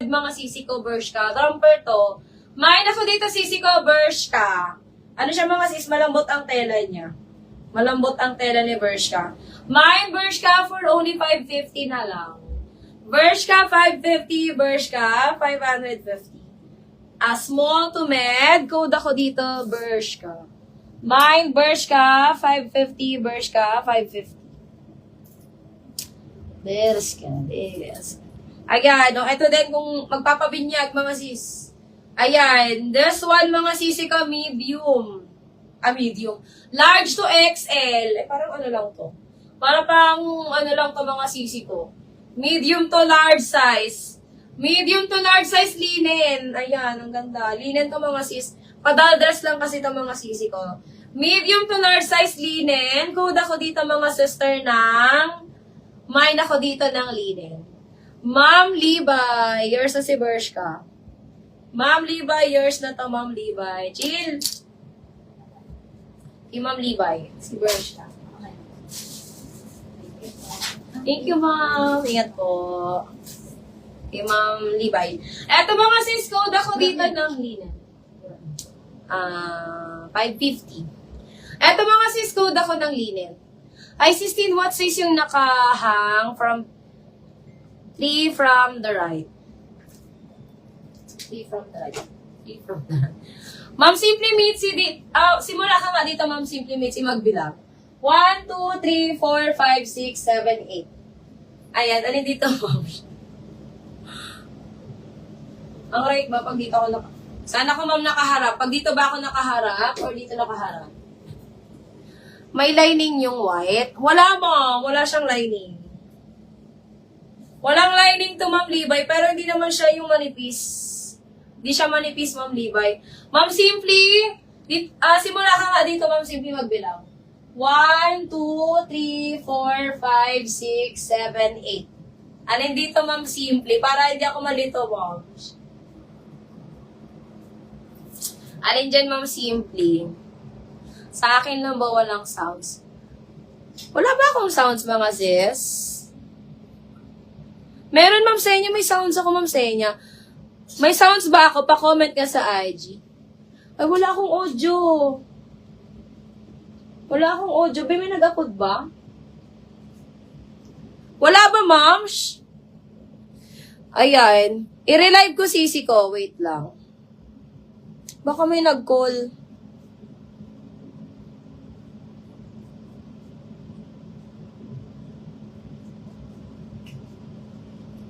Mga sisi ko, Bershka. Trumper to. May na ko dito sisi ko, Bershka. Ano siya mga sis? Malambot ang tela niya. Malambot ang tela ni Bershka. May Bershka for only 550 na lang. Bershka 550, Bershka 550. A small to med, code ako dito, Bershka. Mine, Bershka 550, Bershka 550. Bershka. Ayan, no, ito din kung magpapabinyag, mga sis. Ayan, this one, mga sisi ko, medium. Medium. Large to XL. Parang ano lang to. Para pang ano lang to, mga sisi ko. Medium to large size. Medium to large size linen. Ayan, ang ganda. Linen to, mga sis. Padaldress lang kasi to, mga sisi ko. Medium to large size linen. Code ako dito, mga sister, ng mine ako dito ng linen. Ma'am Levi, yours na si Bershka. Ma'am Levi, yours na to, Ma'am Levi. Chill. Si Ma'am Levi, si Bershka. Okay. Thank you, Ma'am. Ingat po. Si Ma'am Levi. Eto mga sis, code ako dito ng linen. 550. Eto mga sis, code ako ng linen. Ay, 16, what size yung nakahang from 3 from the right? 3 from the right. 3 from the right. Ma'am Simply Mitzi, simula ka nga dito, Ma'am Simply Mitzi, magbilang. 1, 2, 3, 4, 5, 6, 7, 8. Ayan, alin dito, Ma'am? Ang right ba pag dito ako sana ko, Ma'am, nakaharap. Pag dito ba ako nakaharap or dito nakaharap? May lining yung white. Wala, Ma'am. Wala siyang lining. Walang lining to, Ma'am Levi, pero hindi naman siya yung manipis. Hindi siya manipis, Ma'am Levi. Ma'am Simply, simula ka nga dito, Ma'am Simply, magbilang. 1, 2, 3, 4, 5, 6, 7, 8. Alin dito, Ma'am Simply, para hindi ako malito, Ma'am. Alin dyan, Ma'am Simply? Sa akin lang ba walang sounds? Wala ba akong sounds, mga sis? Meron, Ma'am Senya. May sounds ako, Ma'am Senya. May sounds ba ako? Pa-comment ka sa IG. Ay, wala akong audio. Wala akong audio. May nag-upload ba? Wala ba, Ma'am? Ayan. I-relive ko sisi ko. Wait lang. Baka may nag-call.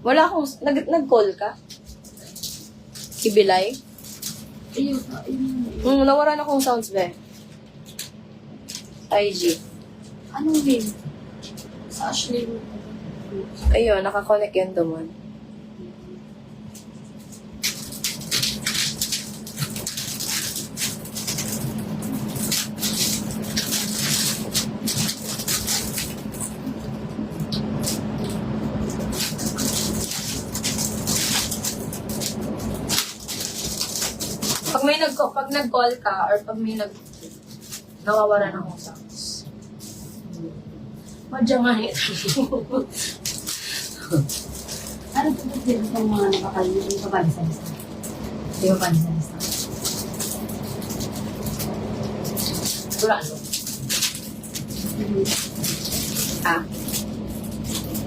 Wala akong... Nag-call ka? Ibilay? Ayun. Nawaran akong sounds, be. IG. Anong name? Sa Ashley. Ayun, nakakonect yan doon. Pag nag-call ka or pag may nawawalan akong sounds. Madyangan ito. Ano po ba din itong mga nakakalimutan yung pabalisa-lista? Di ba pabalisa-lista? Wala ano?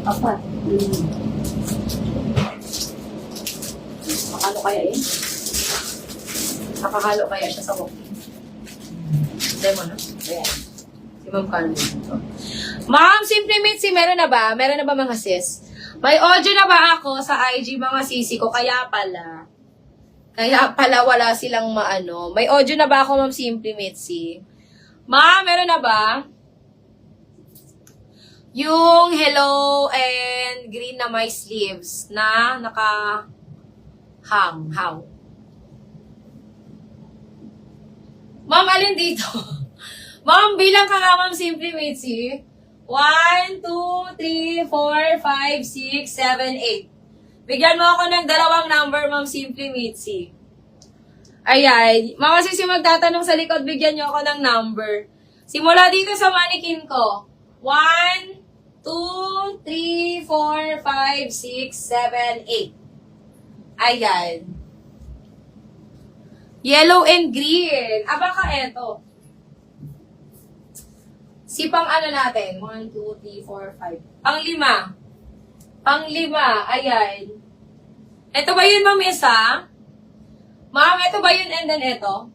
Apat. Makalo kaya eh? Nakakalo kaya siya sa walking. Demo na? Ayan. Si Ma'am Carmen. Ma'am, Simply Mitzi, meron na ba? Meron na ba, mga sis? May audio na ba ako sa IG, mga sisi ko? Kaya pala wala silang maano. May audio na ba ako, Ma'am Simply Mitzi? Ma'am, meron na ba? Yung hello and green na my sleeves na naka-hang. How? Ma'am, alin dito? Ma'am, bilang ka nga, Ma'am Simply Mitzi. 1, 2, 3, 4, 5, 6, 7, 8. Bigyan mo ako ng dalawang number, Ma'am Simply Mitzi. Ayan. Mga sis yung magtatanong sa likod, bigyan nyo ako ng number. Simula dito sa mannequin ko. 1, 2, 3, 4, 5, 6, 7, 8. Ayan. Yellow and green. Baka eto. Si pang ano natin? 1, 2, 3, 4, 5. Pang-lima. Ayan. Ito ba yun, ma'am, isa? Ma'am, ito ba yun and then ito?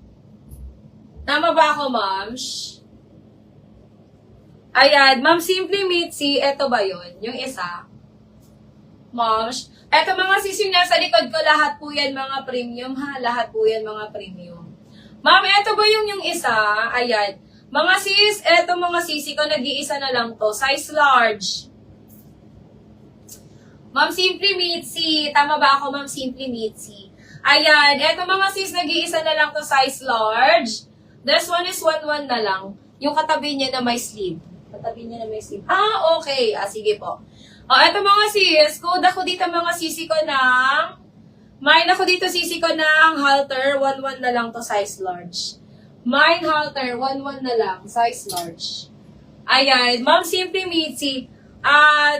Tama ba ako, ma'am? Ayan. Ma'am, Simply Mitzi, ito ba yun? Yung isa? Ma'am, eto mga sis yung nasa likod ko, lahat po yan mga premium, ha? Lahat po yan mga premium. Ma'am, eto ba yung isa? Ayan. Mga sis, eto mga sisi ko, nag-iisa na lang to. Size large. Ma'am Simply Mitzi. Tama ba ako, Ma'am Simply Mitzi? Ayan. Eto mga sis, nag-iisa na lang to. Size large. This one is 1-1 na lang. Yung katabi niya na may sleeve. Katabi niya na may sleeve. Okay. Sige po. Eto mga sis. Code ako dito mga sisi ko ng... Mine ako dito sisi ko ng halter. 1-1 na lang to. Size large. Mine halter. 1-1 na lang. Size large. Ayan. Ma'am Simply Mitzi.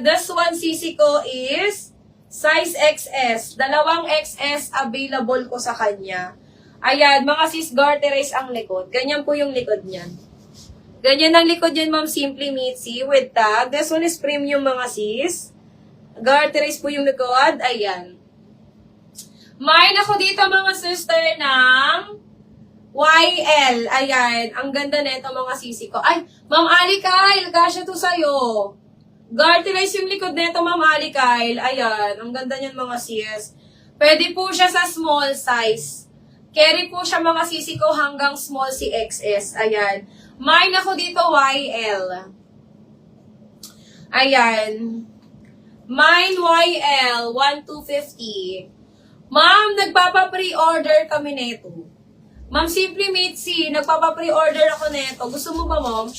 This one sisi ko is size XS. Dalawang XS available ko sa kanya. Ayan, mga sis, garterize ang likod. Ganyan po yung likod niyan. Ganyan ang likod niyan, Ma'am Simply Mitzi, with tag. This one is premium, mga sis. Garterize po yung likod. Ayan. Mine ako dito, mga sister, ng YL. Ayan. Ang ganda nito, mga sisi ko. Ay, Ma'am Ali Kyle, kasya to sa'yo. Garterize yung likod nito, Ma'am Ali Kyle. Ayan. Ang ganda niyan, mga sis. Pwede po siya sa small size. Carry po siya, mga sisi ko, hanggang small si XS. Ayan. Mine ako dito, YL. Ayan. Mine, YL, 1,250. Ma'am, nagpapa-pre-order kami nito. Ma'am Simply Mitzi, nagpapa-pre-order ako nito. Gusto mo ba, Ma'am?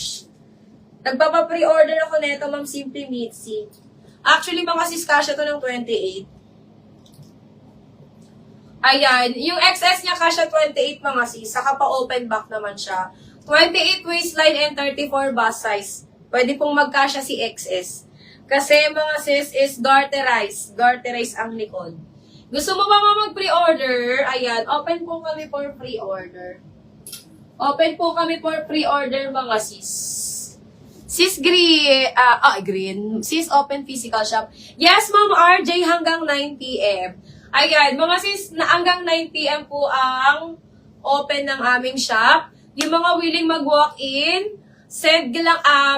Nagpapa-pre-order ako nito, Ma'am Simply Mitzi. Actually, mga sis, kasya to ng 28. Ayan. Yung XS niya kasya 28, mga sis. Saka pa open back naman siya. 28 waistline and 34 bust size. Pwede pong magkasya si XS. Kasi mga sis is garterize. Garterize ang likod. Gusto mo ba mag-pre-order? Ayan. Open po kami for pre-order. Open po kami for pre-order, mga sis. Sis green. Sis open physical shop. Yes, Ma'am RJ, hanggang 9 p.m. Ayan, mga sis, na hanggang 9 p.m. po ang open ng aming shop. Yung mga willing mag-walk-in,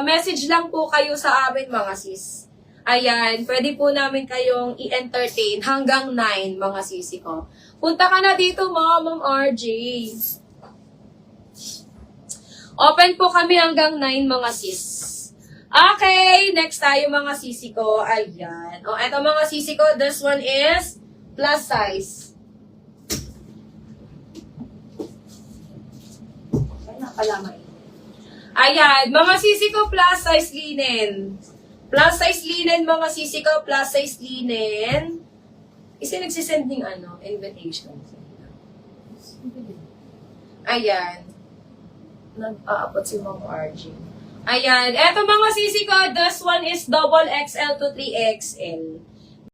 message lang po kayo sa amin, mga sis. Ayan, pwede po namin kayong i-entertain hanggang 9, mga sisi ko. Punta ka na dito, Ma'am RJ. Open po kami hanggang 9, mga sis. Okay, next tayo, mga sisi ko. Ayan. Eto, mga sisi ko, this one is plus size. Ay, nakalamay. Ayan, mga sisi ko, plus size linen. Plus size linen, mga sisi ko, plus size linen. Kasi nagsisend ng invitation. Ayan. Nag-aapot si Ma'am RG. Ayan. Eto, mga sisi ko, this one is double XL to 3XL.